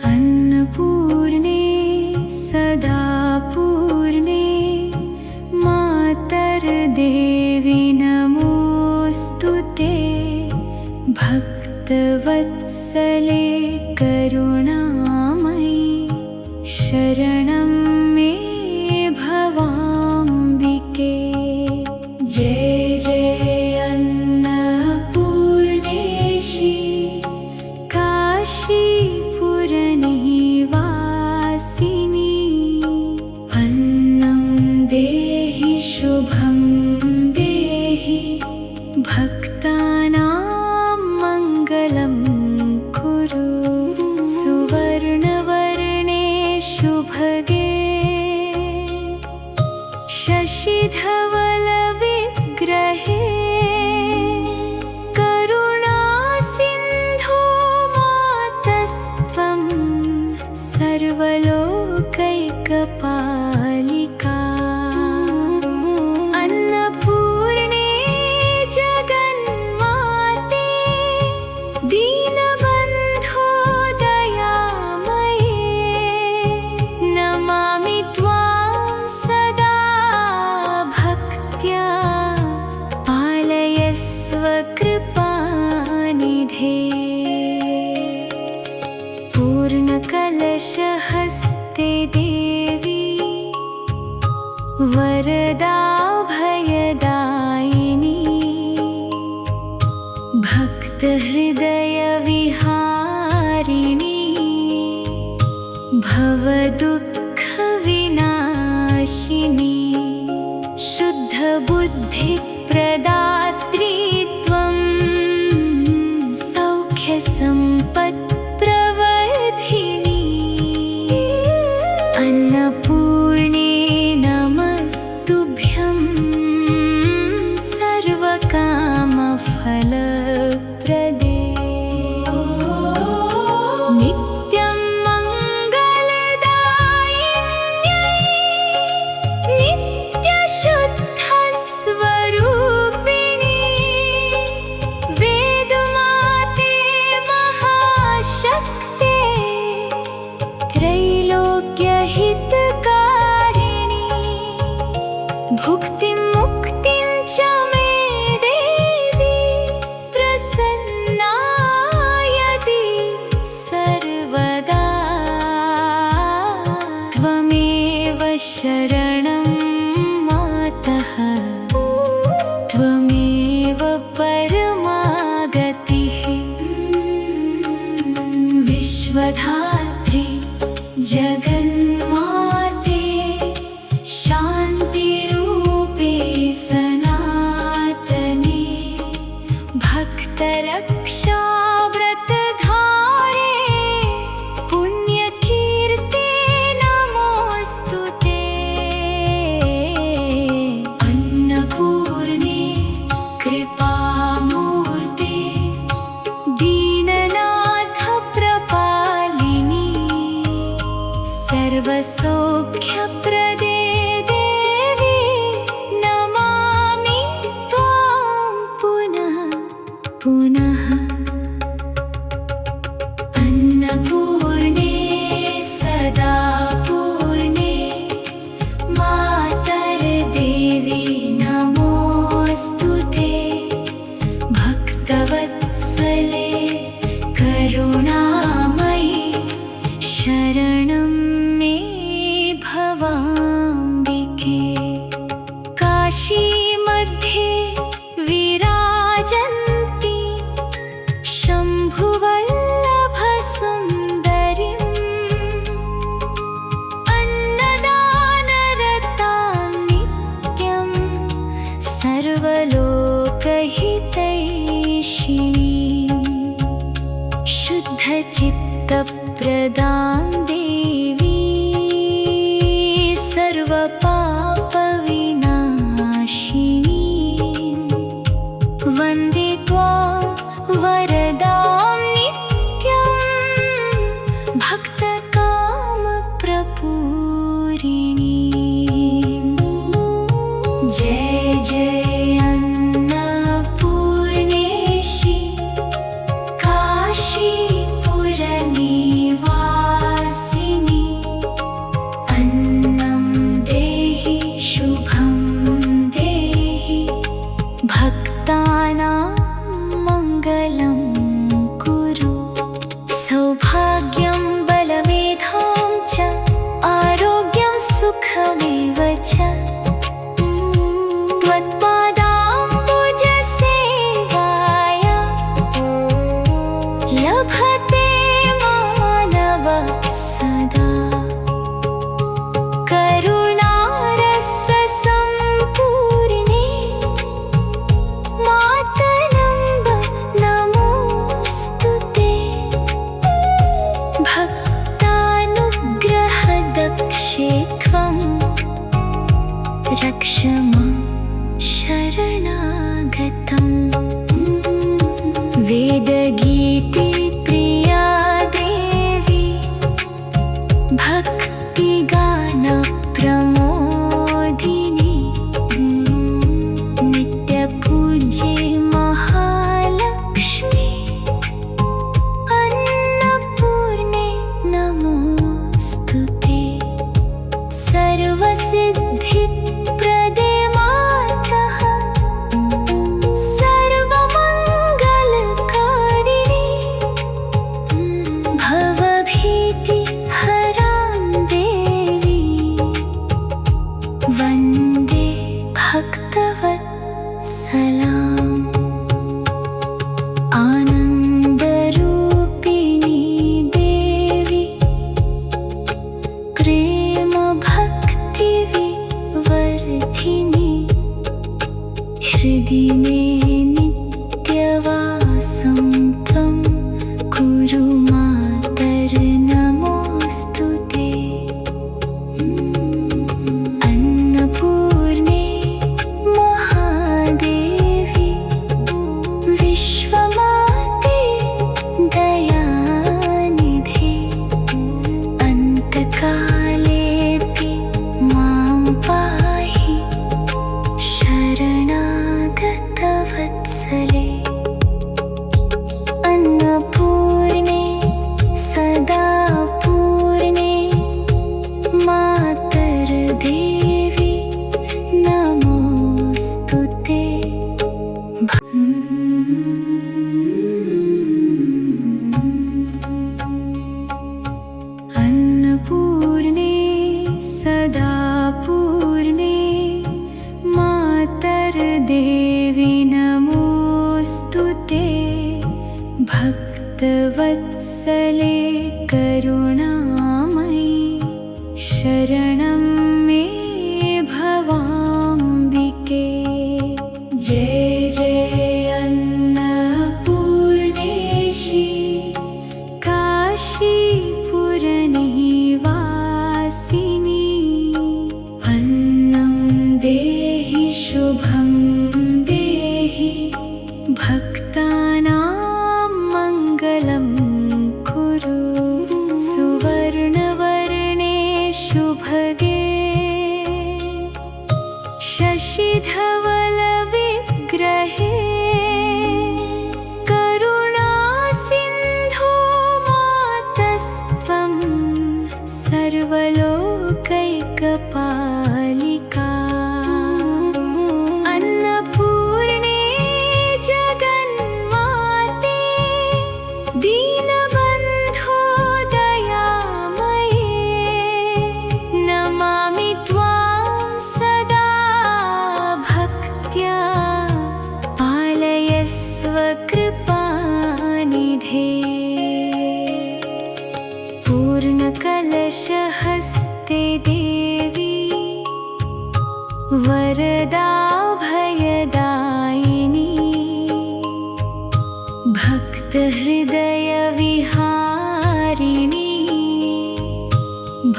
अन्नपूर्णे सदा पूर्णे मातर्देवि नमोऽस्तु ते। भक्तवत्सले करुणामयि शरणं मे भवाम्बिके। जय जय अन्नपूर्णेशी काशीपुरनिवासिनी। अन्नं देहि शुभं देहि भक्तानां मङ्गलं कुरु। सुवर्णवर्णे शुभगे शशिधवलविग्रहे करुणासिन्धो मातस्त्वं सर्वलोकैकपालिका। अन्नपूर्णे जगन्माते दीनबन्धो दयामये। नमामि त्वां सदा भक्त्या पालयस्व कृपानिधे। पूर्णकलशहस्ते देवी वरदा भयदायिनी। भक्तहृदयविहारिणी भवदुःखविनाशिनी। शुद्धबुद्धिप्रदात्री त्वं सौख्यसम्पत्प्रवर्धिनी। अन्नपूर्णे नमस्तुभ्यं सर्वकामफलप्रदे। नित्यं मङ्गलदायिन्यै नित्यशुद्धस्वरूपिणी। वेदमाते महाशक्ते त्रैलोक्यहितकारिणी। भुक्तिं मुक्तिं च मे देवी प्रसन्नायति सर्वदा। त्वमेव शरणं मातः त्वमेव परमागतिः। विश्वधात्री जगन्माते शान्तिरूपे सनातने। भक्तरक्षाव्रतधारे पुण्यकीर्ते नमोऽस्तु ते। अन्नपूर्णे कृपामूर्ते दीननाथप्रपालिनी। सर्वसौख्यप्रदे देवी नमामि त्वां पुनः पुनः। अन्नपूर्णे सदा पूर्णे मातर्देवि नमोऽस्तु ते। भक्तवत्सले करुणामयि शरणं मे भवाम्बिके। काशीमध्ये विराजन्ति शम्भुवल्लभसुन्दरीम्। अन्नदानरतां नित्यं सर्वलोकहितैषिणीम्। शुद्धचित्तप्रदां देवी सर्वपापविनाशिनी। वन्दे त्वां वरदां नित्यं भक्तकामप्रपूरिणी। जय जय अन्नपूर्णे भक्तानां मङ्गलं कुरु। सौभाग्यं बलमेधां च आरोग्यं सुखमेव च त्वत्पादाम्बुजसेवाया लभते मानवः सदा। करुणारससम्पूर्णे मातरम्ब नमोऽस्तु ते। भक्तानुग्रहदक्षे त्वं रक्ष मां शरणागतम्। वेदगीतिप्रिया देवी भक्तिगानप्रमोदिनी नित्यपूज्ये महालक्ष्मी अन्नपूर्णे नमोऽस्तु ते। सर्वसिद्धिप्रदे मातः सर्वमङ्गलकारिणी भवभीतिहरां देवी वन्दे भक्तवत्सलाम्। आनन्दरूपिणी देवी प्रेमभक्तिविवर्धिनी हृदि मे नित्यवासं त्वं कुरु मातर् नमोऽस्तु ते। अन्नपूर्णे महादेवी विश्वमाते दयानिधे अन्तकालेऽपि मां पाहि शरणागतवत्सले। अन्नपूर्णे सदा पूर्णे मातर्देवी नमोऽस्तु ते। अन्नपूर्णे सदा पूर्णे मातर्देवी नमोऽस्तु ते। भक्तवत्सले करुणामयि शरणं मे भवाम्बिके। जय जय अन्नपूर्णेशी काशीपुरनिवासिनी। अन्नं देहि शुभं देहि भक्तानां मङ्गलं कुरु। सुवर्णवर्णे शुभगे शशिधवलविग्रहे करुणासिन्धो मातस्त्वं सर्वलोकैकपालिका। अन्नपूर्णे जगन्माते दीनबन्धो दयामये नमामि त्वां सदा भक्त्या। पालयस्व कृपानिधे पूर्णकलशहस्ते देवी वरदा भयदायिनी। भक्तहृदयविहारिणी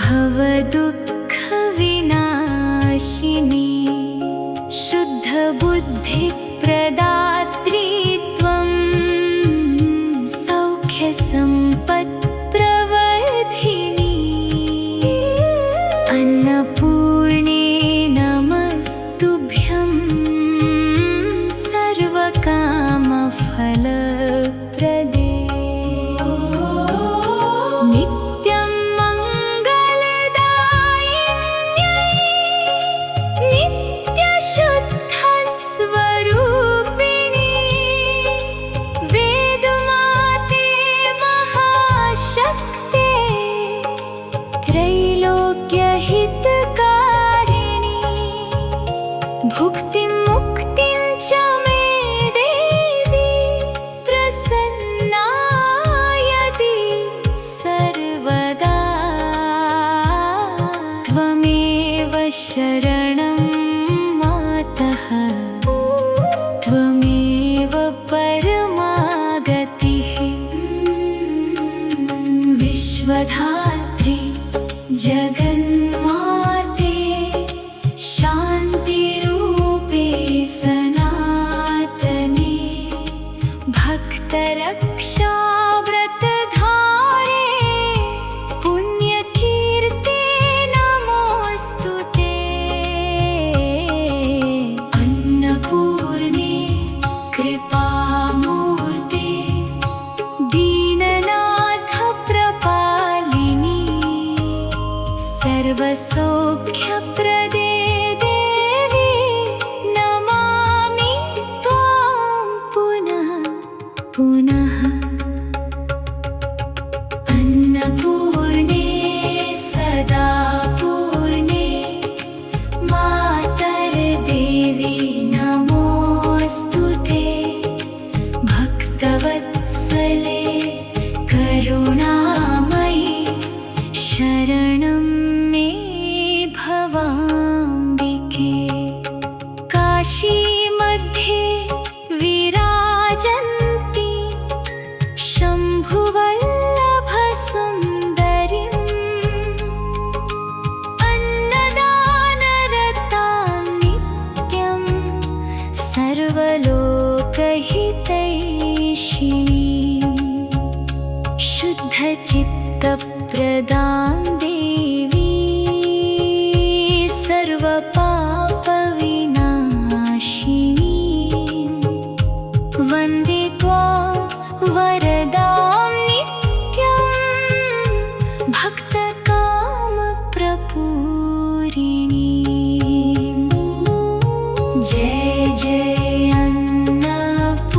भवदुःखविनाशिनी। शुद्धबुद्धिप्रदात्री त्वं सौख्यसम्पत्प्रवर्धिनी। अन्नपूर्णे नमस्तुभ्यं सर्वकामफलप्रदे। नित्यं मङ्गलदायिनि त्वमेव परमागतिः। विश्वधात्री जगन्माते शान्तिरूपे सनातने भक्तरक्षा व्रतधारे पुण्यकीर्ते नमोऽस्तु ते। अन्नपूर्णे कृपामूर्ते दीननाथ प्रपालिनी सर्वसौख्यप्रदे देवी नमामि त्वां पुनः पुनः। अन्नपूर्णे सदा पूर्णे मातर्देवी नमोऽस्तु ते। भक्तवत्सले करुणामयि शरणं मे भवाम्बिके। काशीमध्ये विराजन्ति शम्भुवल्लभसुन्दरीम् अन्नदानरतां नित्यं सर्वलोकहितैषिणीं शुद्धचित्तप्रदां देवी सर्वपापविनाशिनी वन्दे त्वां वरदां नित्यं भक्तकामप्रपूरिणी। जय जय अन्नपूर्णेशि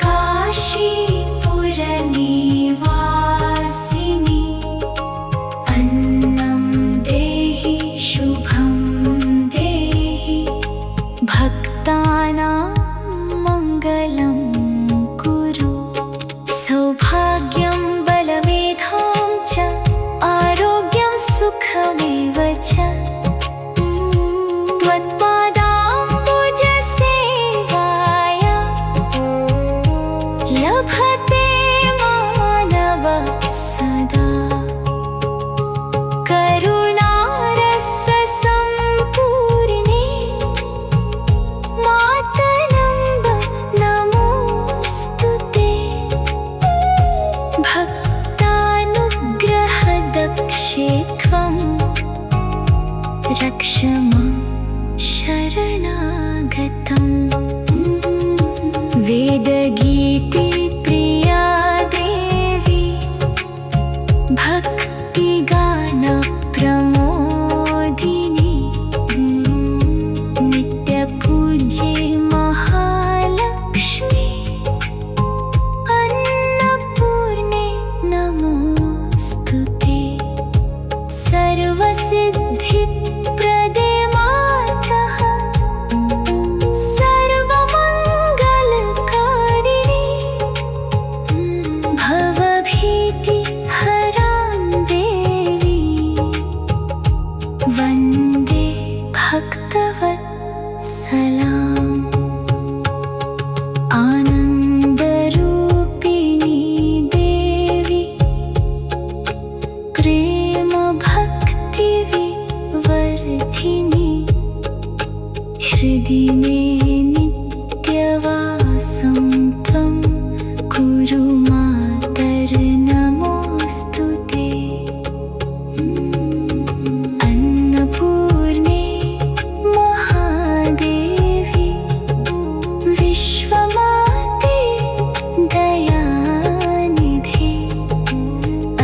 काशीपुरनिवासिनि। अन्नं देहि शुभं देहि भक्तानां मङ्गलं कुरु। सौभाग्यं बलमेधां च आरोग्यं सुखमेव च त्वत्पादाम्बुजसेवाया लभते मानवः सदा। करुणारससम्पूर्णे मातरम्ब नमोऽस्तु ते। भक्तानुग्रहदक्षे त्वं रक्ष मां शरणागतम्। वेदगीतिप्रिया देवी भक्तिगानप्रमोदिनी नित्यपूज्ये महालक्ष्मी अन्नपूर्णे नमोऽस्तु ते। सर्वसिद्धिप्रदे मातः सर्वमङ्गलकारिणी भवभीतिहरां देवी वन्दे भक्तवत्सलाम्। आनन्दरूपिणी देवी प्रेमभक्तिविवर्धिनी हृदि मे नित्यवासं त्वं कुरु मातर्नमोऽस्तु ते। अन्नपूर्णे महादेवी विश्वमाते दयानिधे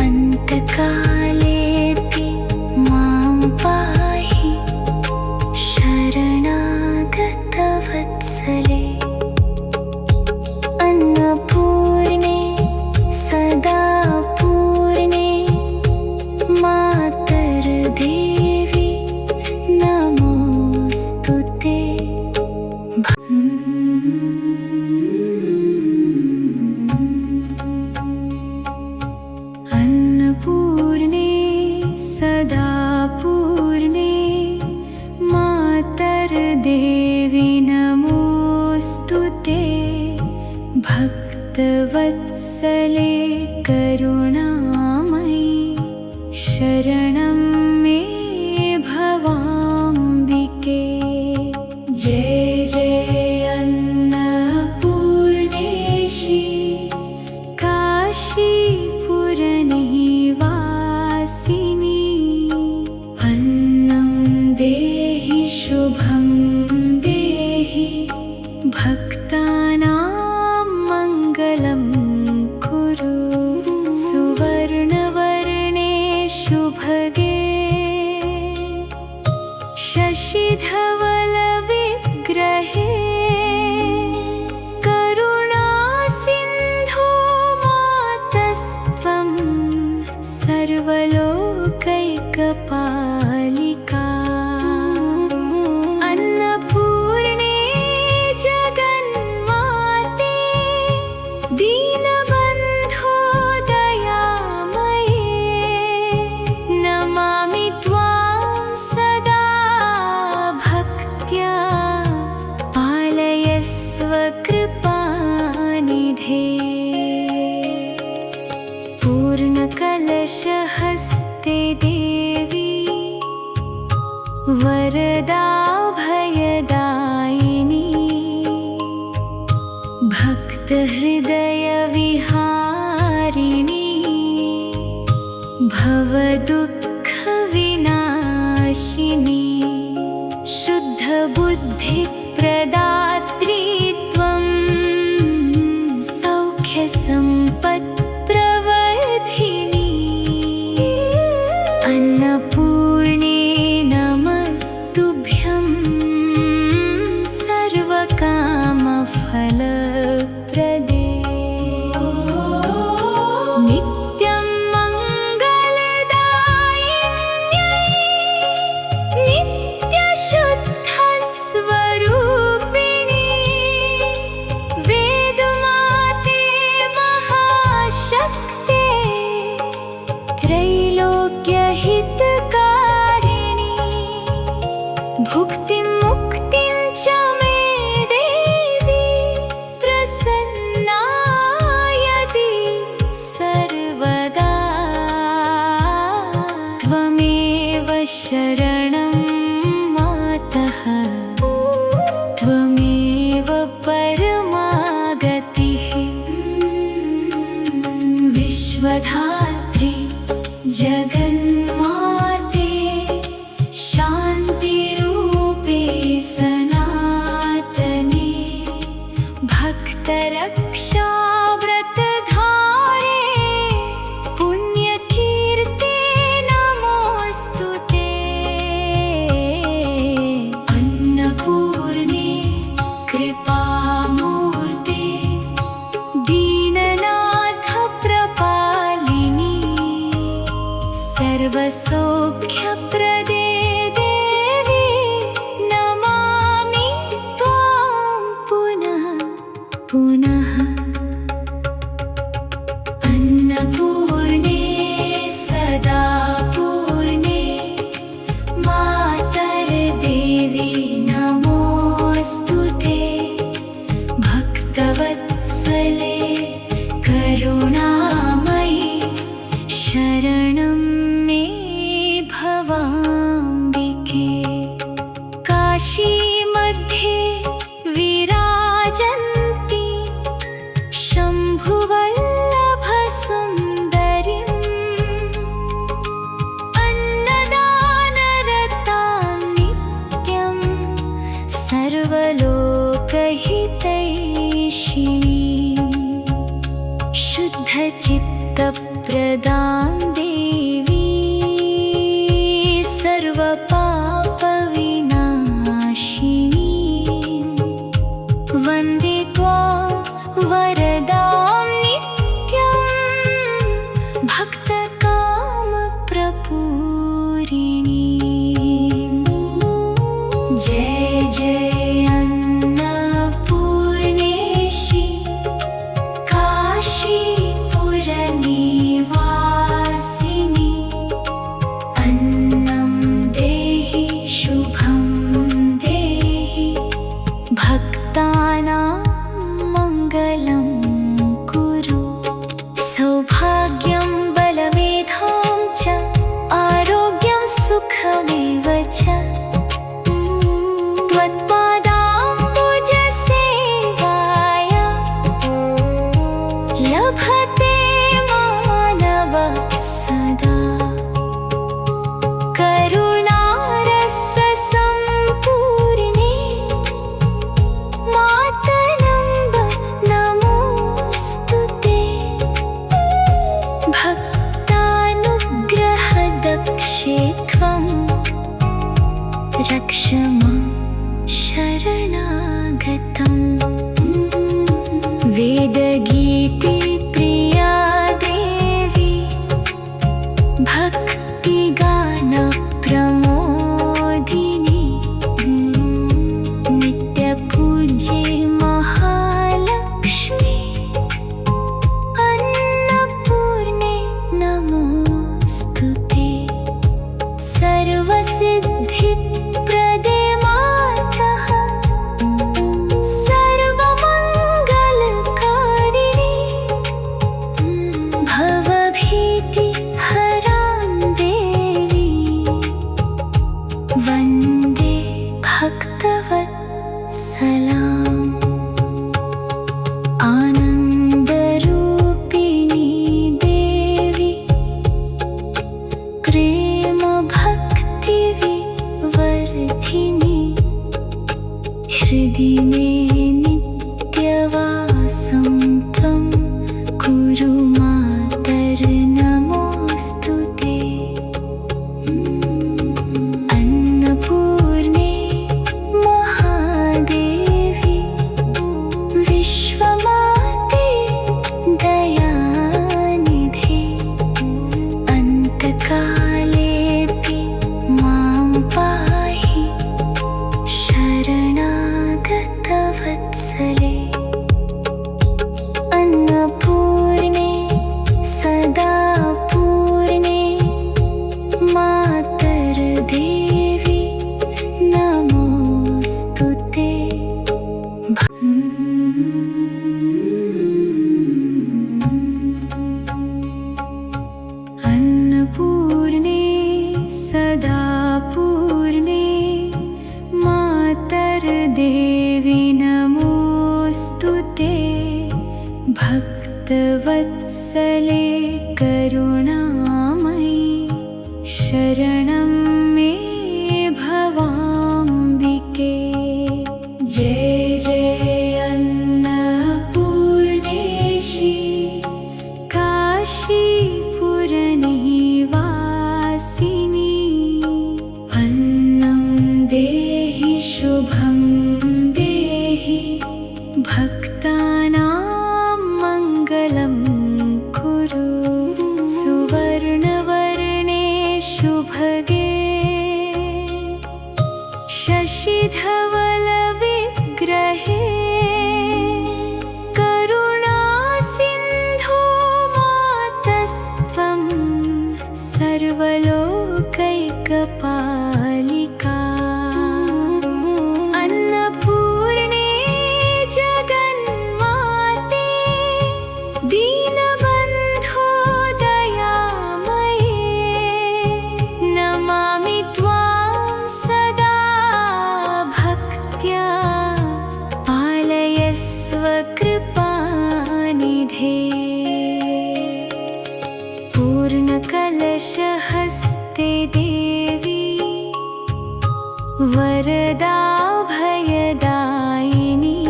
अन्तकालेऽपि मां पाहि शरणागतवत्सले। भक्तवत्सले करुणामयि शरणं मे भवाम्बिके। जय जय अन्नपूर्णेशि काशीपुरनिवासिनि। अन्नं देहि शुभं देहि भक्तानां मङ्गलं कुरु। सुवर्णवर्णे शुभगे शशिधवलविग्रहे करुणासिन्धो मातस्त्वं सर्वलोकैकपालिका। अन्नपूर्णे जगन्माते दीनबन्धो दयामये। नमामि त्वां सदा भक्त्या पालयस्व कृपानिधे। पूर्णकलशहस्ते देवी वरदा भयदायिनी। भक्तहृदयविहारिणी भवदुःखविनाशिनी। शुद्धबुद्धिप्रदात्री त्वं सौख्यसम्पत्प्रवर्धिनी। अन्नपूर्णे नमस्तुभ्यं सर्वकामफलप्रदे। नित्यं मङ्गलदायिन्यै नित्यशुद्धस्वरूपिणी। वेदमाते महाशक्ते त्रैलोक्यहितकारिणी। भुक्तिं मुक्तिं च मे देवी प्रसन्नायति सर्वदा। त्वमेव शरणं मातः त्वमेव परमागतिः। विश्वधात्री जगन्माते शान्तिरूपे सनातने। भक्तरक्षाव्रतधारे पुण्यकीर्ते नमोऽस्तुते। अन्नपूर्णे कृपामूर्ते दीननाथ प्रपालिनी। सर्वसौख्यप्रदे देवी नमामि त्वां पुनः पुनः। अन्नपूर्णे सदा पूर्णे मातर्देवी नमोऽस्तुते। भक्तवत्सले करुणामयि शरणं मे भवाम्बिके। काशीमध्ये विराजन्ति शम्भुवल्लभसुन्दरीम्। अन्नदानरतां नित्यं सर्वलोकहितैषिणीं। शुद्धचित्तप्रदां देवी सर्वपापविनाशिनी। वन्दे त्वां वरदां नित्यं भक्तकामप्रपूरिणी। जय जय अन्नपूर्णेशि काशीपुरनिवासिनि। अन्नं देहि शुभं देहि भक्तानां मङ्गलम्। सलाम। आनंदरूपिणी देवी, प्रेम भक्ति विवर्धिनी, हृदि में नित्यवासं त्वं कुरु मातर नमोऽस्तुते। अन्नपूर्णे महादेवी, विश्वमाते दयानिधे, अन्तकालेऽपि मां पाहि शरणागतवत्सले। अन्नपूर्णे सदा पूर्णे मातर्देवी नमोऽस्तुते। अन्नपूर्णे सदा पूर्णे मातर्देवी नमोऽस्तुते। भक्तवत्सले करुणामयि, शरणं मे भवाम्बिके। जय जय अन्नपूर्णेशी, काशीपुरनिवासिनी। अन्नं देहि शुभं देहि, भक्तानां मङ्गलं कुरु। सुवर्णवर्णे शुभगे, शशिधवलविग्रहे, करुणासिन्धो मातस्त्वं सर्वलोकैकपालिका। अन्नपूर्णे जगन्माते, दीनबन्धो दयामये, नमामि त्वां सदा भक्त्या। पालयस्व कृपानिधे। पूर्णकलशहस्ते देवी, वरदा भयदायिनी,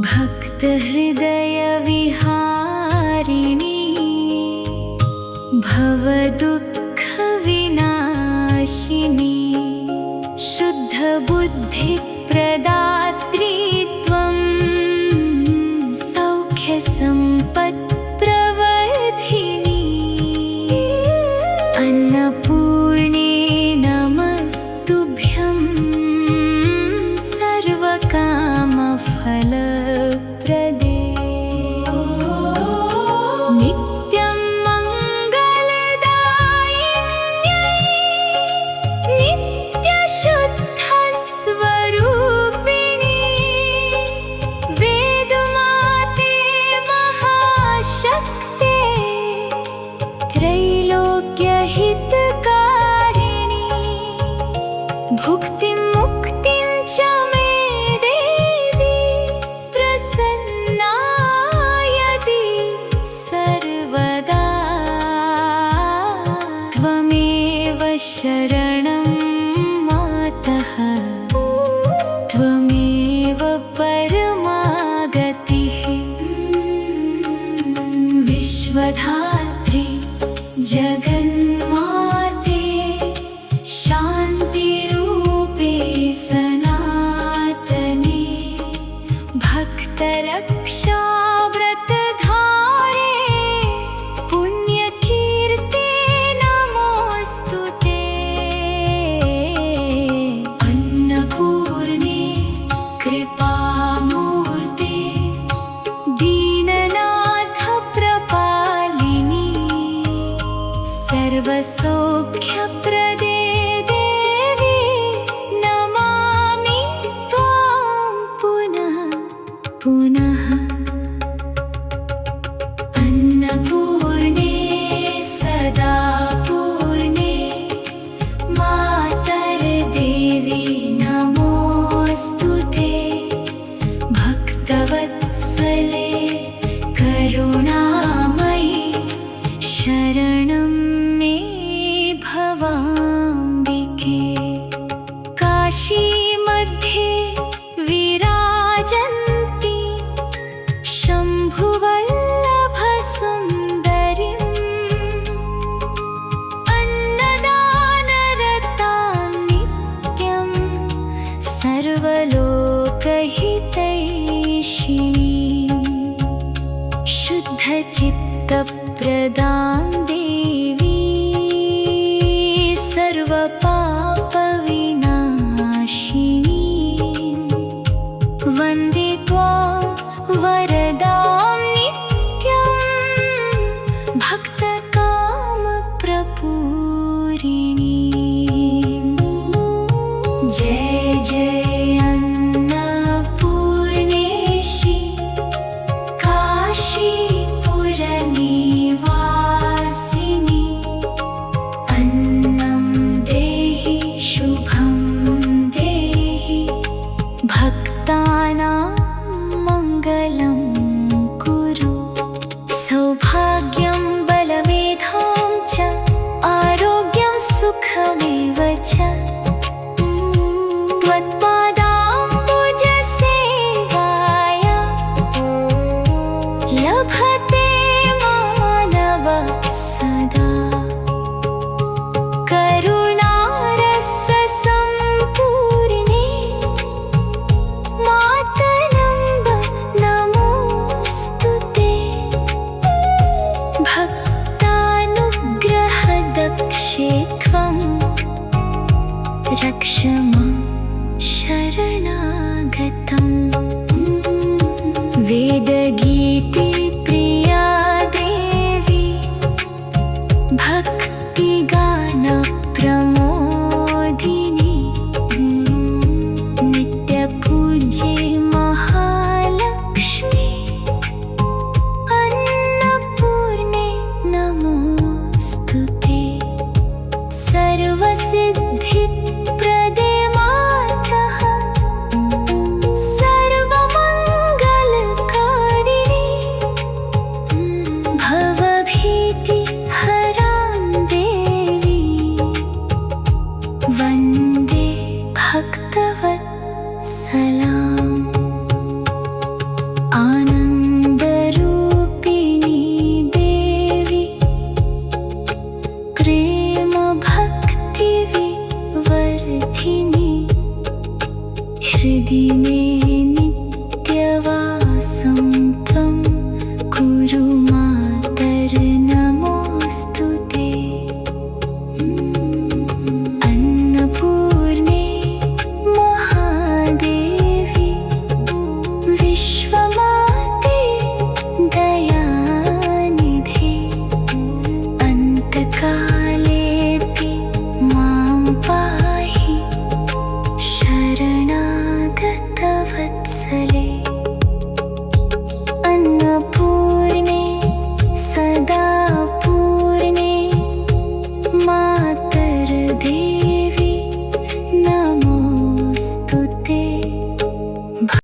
भक्तहृदयविहारिणी, भवदुःखविनाशिनी। शुद्धबुद्धिप्रदात्री त्वं, सौख्यसम्पत्प्रवर्धिनी। अन्नपूर्णे नमस्तुभ्यं, सर्वकामफलप्रदे। नित्यं मङ्गलदायिन्यै, नित्यशुद्धस्वरूपिणी, वेदमाते महाशक्ते, त्रैलोक्यहितकारिणी। भुक्तिं मुक्तिं च मे देवी, प्रसन्नायति सर्वदा। त्वमेव शरणं मातः, त्वमेव परमागतिः। विश्वधात्री जगन्माते, शान्तिरूपे सनातने, भक्तरक्षाव्रतधारे, पुण्यकीर्ते नमोऽस्तुते। अन्नपूर्णे कृपामूर्ते, दीननाथ प्रपालिनी, शुद्धचित्तप्रदां देवी सर्वपापविनाशिनी वन्दे त्वां वरदां नित्यं भक्तकामप्रपूरिणी। जय जय अन्नपूर्णेशी काशीपुरनिवासिनी अन्नं देहि शुभं देहि भक्तानां मङ्गलं कुरु। सौभाग्यं बलमेधां च आरोग्यं सुखमेव च त्वत्पादाम्बुजसेवाया लभते मानवः सदा। करुणारससम्पूर्णे मातरम्ब नमोऽस्तु ते। भक्तानुग्रहदक्षे त्वं रक्ष मां शरणागतम्। वेदगीतिप्रिया देवी भक्तिगानप्रमोदिनी नित्यपूज्ये महालक्ष्मी अन्नपूर्णे नमोऽस्तु ते। सर्वसिद्धिप्रदे मातः सर्वमङ्गलकारिणी भवभीतिहरां देवी वन्दे भक्तवत्सलाम्। आनन्दरूपिणी देवी प्रेमभक्तिविवर्धिनी हृदि मे नित्यवासिनी